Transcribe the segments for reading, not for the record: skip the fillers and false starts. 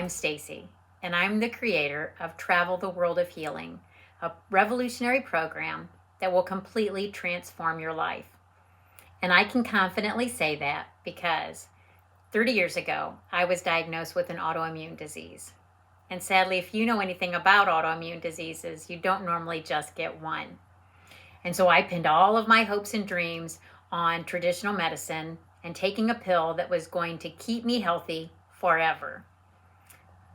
I'm Stacey, and I'm the creator of Travel the World of Healing, a revolutionary program that will completely transform your life. And I can confidently say that because 30 years ago, I was diagnosed with an autoimmune disease. And sadly, if you know anything about autoimmune diseases, you don't normally just get one. And so I pinned all of my hopes and dreams on traditional medicine and taking a pill that was going to keep me healthy forever.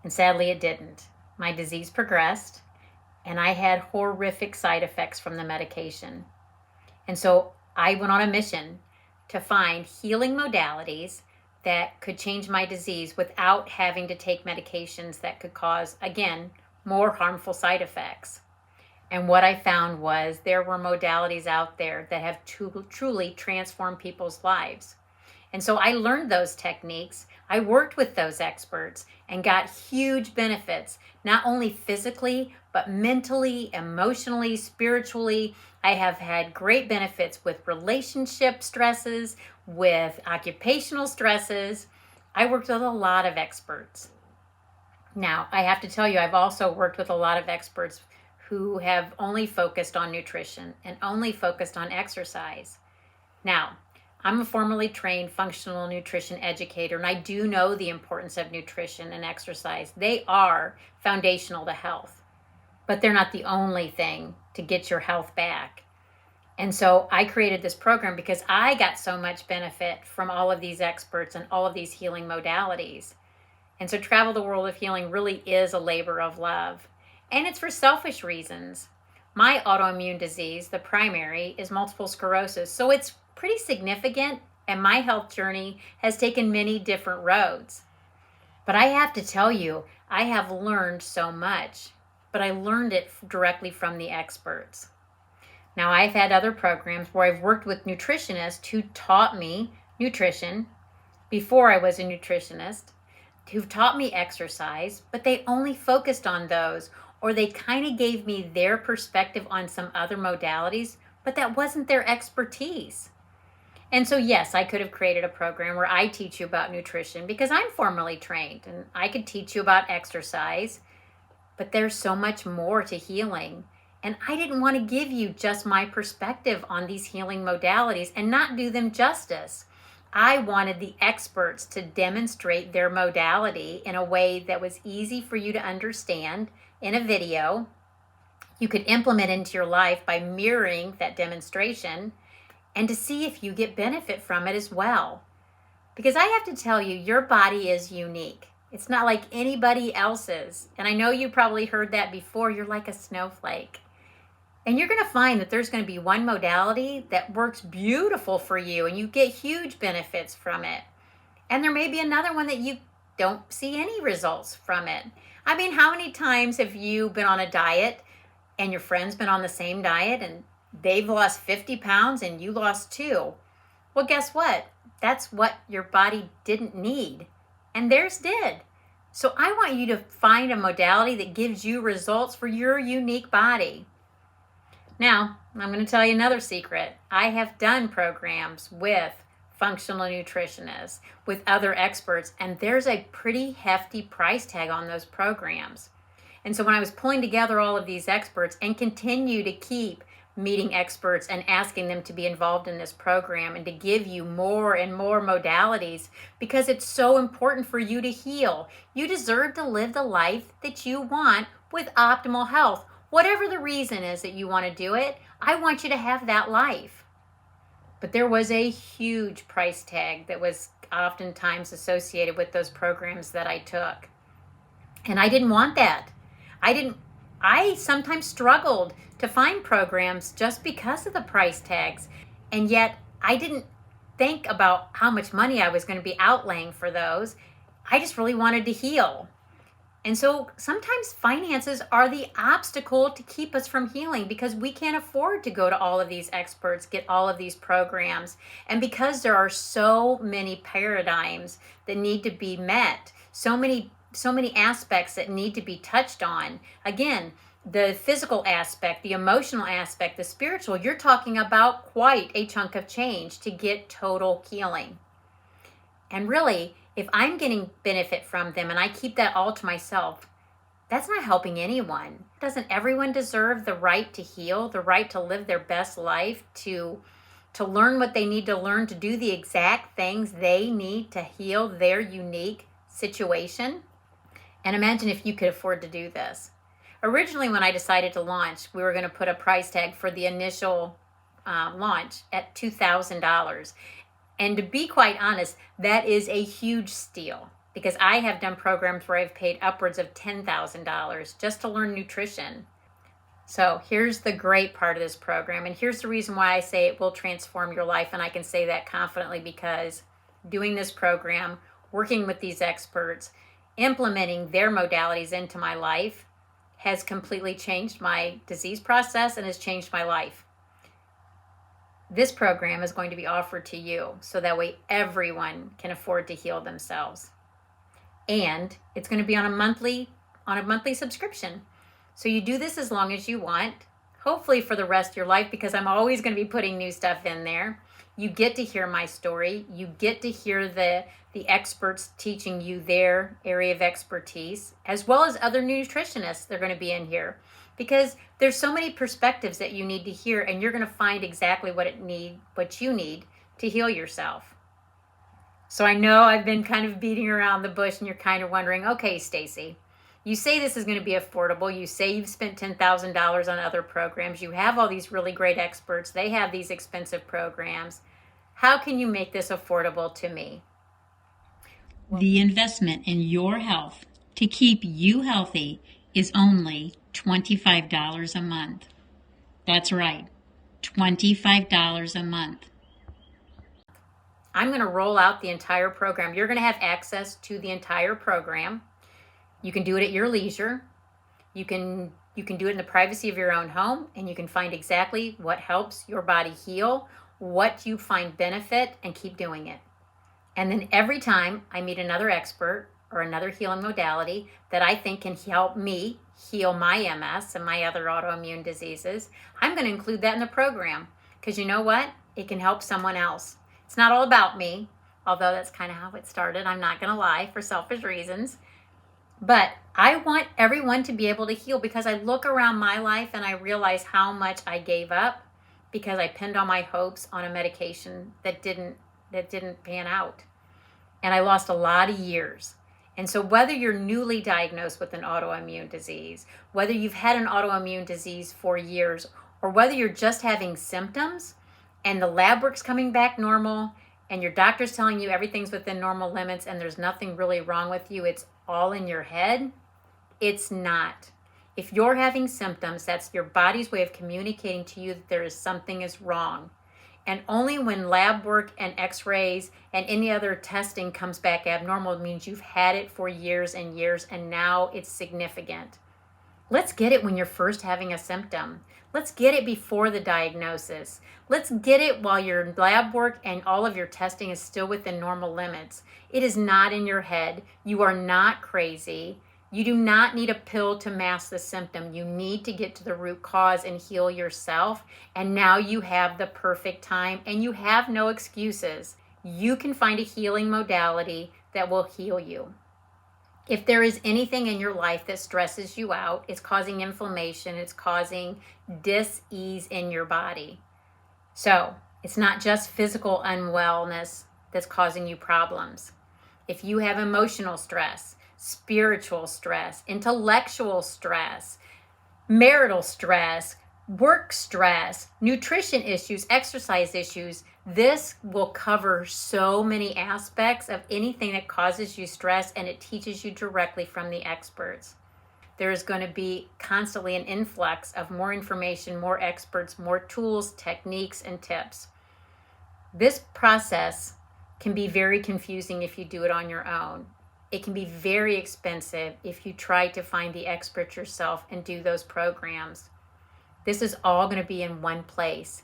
And sadly, it didn't. My disease progressed, and I had horrific side effects from the medication. And so I went on a mission to find healing modalities that could change my disease without having to take medications that could cause, again, more harmful side effects. And what I found was there were modalities out there that have truly transformed people's lives. And so I learned those techniques. I worked with those experts and got huge benefits, not only physically, but mentally, emotionally, spiritually. I have had great benefits with relationship stresses, with occupational stresses. I worked with a lot of experts. Now, I have to tell you, I've also worked with a lot of experts who have only focused on nutrition and only focused on exercise. Now, I'm a formerly trained functional nutrition educator, and I do know the importance of nutrition and exercise. They are foundational to health, but they're not the only thing to get your health back. And so I created this program because I got so much benefit from all of these experts and all of these healing modalities. And so Travel the World of Healing really is a labor of love. And it's for selfish reasons. My autoimmune disease, the primary, is multiple sclerosis. So it's pretty significant, and my health journey has taken many different roads. But I have to tell you, I have learned so much, but I learned it directly from the experts. Now, I've had other programs where I've worked with nutritionists who taught me nutrition before I was a nutritionist, who've taught me exercise, but they only focused on those, or they kind of gave me their perspective on some other modalities, but that wasn't their expertise. And so, yes, I could have created a program where I teach you about nutrition because I'm formally trained and I could teach you about exercise, but there's so much more to healing. And I didn't want to give you just my perspective on these healing modalities and not do them justice. I wanted the experts to demonstrate their modality in a way that was easy for you to understand in a video. You could implement into your life by mirroring that demonstration and to see if you get benefit from it as well. Because I have to tell you, your body is unique. It's not like anybody else's. And I know you probably heard that before. You're like a snowflake. And you're going to find that there's going to be one modality that works beautiful for you and you get huge benefits from it. And there may be another one that you don't see any results from it. I mean, how many times have you been on a diet and your friend's been on the same diet and they've lost 50 pounds and you lost 2? Well, guess what? That's what your body didn't need. And theirs did. So I want you to find a modality that gives you results for your unique body. Now, I'm going to tell you another secret. I have done programs with functional nutritionists, with other experts, and there's a pretty hefty price tag on those programs. And so when I was pulling together all of these experts and continue to keep meeting experts and asking them to be involved in this program and to give you more and more modalities because it's so important for you to heal. You deserve to live the life that you want with optimal health. Whatever the reason is that you want to do it, I want you to have that life. But there was a huge price tag that was oftentimes associated with those programs that I took. And I didn't want that. I sometimes struggled to find programs just because of the price tags. And yet I didn't think about how much money I was going to be outlaying for those. I just really wanted to heal. And so sometimes finances are the obstacle to keep us from healing because we can't afford to go to all of these experts, get all of these programs. And because there are so many paradigms that need to be met, so many aspects that need to be touched on. Again, the physical aspect, the emotional aspect, the spiritual, you're talking about quite a chunk of change to get total healing. And really, If I'm getting benefit from them and I keep that all to myself, that's not helping anyone. Doesn't everyone deserve the right to heal, the right to live their best life, to learn what they need to learn, to do the exact things they need to heal their unique situation? And imagine if you could afford to do this. Originally, when I decided to launch, we were going to put a price tag for the initial launch at $2,000. And to be quite honest, that is a huge steal, because I have done programs where I've paid upwards of $10,000 just to learn nutrition. So here's the great part of this program, and here's the reason why I say it will transform your life, and I can say that confidently because doing this program, working with these experts, implementing their modalities into my life has completely changed my disease process and has changed my life. This program is going to be offered to you so that way everyone can afford to heal themselves. And it's going to be on a monthly subscription. So you do this as long as you want, hopefully for the rest of your life, because I'm always going to be putting new stuff in there. You get to hear my story. You get to hear the experts teaching you their area of expertise, as well as other nutritionists. They're going to be in here because there's so many perspectives that you need to hear, and you're going to find exactly what you need to heal yourself. So I know I've been kind of beating around the bush, and you're kind of wondering, okay, Stacey, you say this is going to be affordable. You say you've spent $10,000 on other programs. You have all these really great experts. They have these expensive programs. How can you make this affordable to me? The investment in your health to keep you healthy is only $25 a month. That's right, $25 a month. I'm going to roll out the entire program. You're going to have access to the entire program. You can do it at your leisure. You can do it in the privacy of your own home, and you can find exactly what helps your body heal, what you find benefit, and keep doing it. And then every time I meet another expert or another healing modality that I think can help me heal my MS and my other autoimmune diseases, I'm going to include that in the program, because you know what? It can help someone else. It's not all about me, although that's kind of how it started. I'm not going to lie, for selfish reasons. But I want everyone to be able to heal, because I look around my life and I realize how much I gave up because I pinned all my hopes on a medication that didn't pan out. And I lost a lot of years. And so whether you're newly diagnosed with an autoimmune disease, whether you've had an autoimmune disease for years, or whether you're just having symptoms and the lab work's coming back normal and your doctor's telling you everything's within normal limits and there's nothing really wrong with you, it's all in your head, it's not. If you're having symptoms, that's your body's way of communicating to you that something is wrong. And only when lab work and x-rays and any other testing comes back abnormal means you've had it for years and years, and now it's significant. Let's get it when you're first having a symptom. Let's get it before the diagnosis. Let's get it while your lab work and all of your testing is still within normal limits. It is not in your head. You are not crazy. You do not need a pill to mask the symptom. You need to get to the root cause and heal yourself. And now you have the perfect time, and you have no excuses. You can find a healing modality that will heal you. If there is anything in your life that stresses you out, it's causing inflammation, it's causing dis-ease in your body. So it's not just physical unwellness that's causing you problems. If you have emotional stress, spiritual stress, intellectual stress, marital stress, work stress, nutrition issues, exercise issues, this will cover so many aspects of anything that causes you stress, and it teaches you directly from the experts. There is going to be constantly an influx of more information, more experts, more tools, techniques, and tips. This process can be very confusing if you do it on your own. It can be very expensive if you try to find the expert yourself and do those programs. This is all going to be in one place.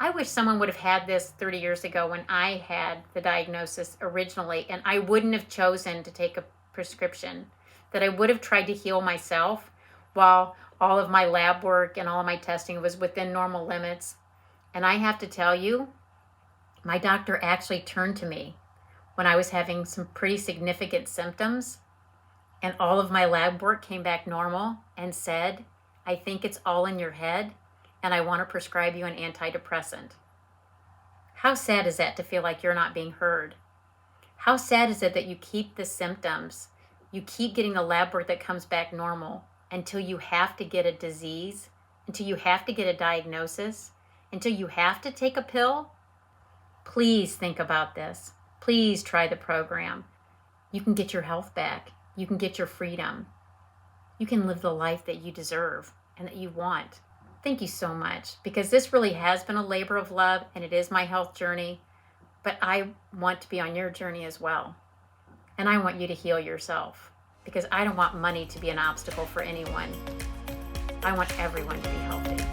I wish someone would have had this 30 years ago when I had the diagnosis originally, and I wouldn't have chosen to take a prescription, that I would have tried to heal myself while all of my lab work and all of my testing was within normal limits. And I have to tell you, my doctor actually turned to me when I was having some pretty significant symptoms and all of my lab work came back normal and said, I think it's all in your head and I want to prescribe you an antidepressant. How sad is that to feel like you're not being heard? How sad is it that you keep the symptoms, you keep getting the lab work that comes back normal until you have to get a disease, until you have to get a diagnosis, until you have to take a pill? Please think about this. Please try the program. You can get your health back. You can get your freedom. You can live the life that you deserve and that you want. Thank you so much, because this really has been a labor of love and it is my health journey, but I want to be on your journey as well. And I want you to heal yourself, because I don't want money to be an obstacle for anyone. I want everyone to be healthy.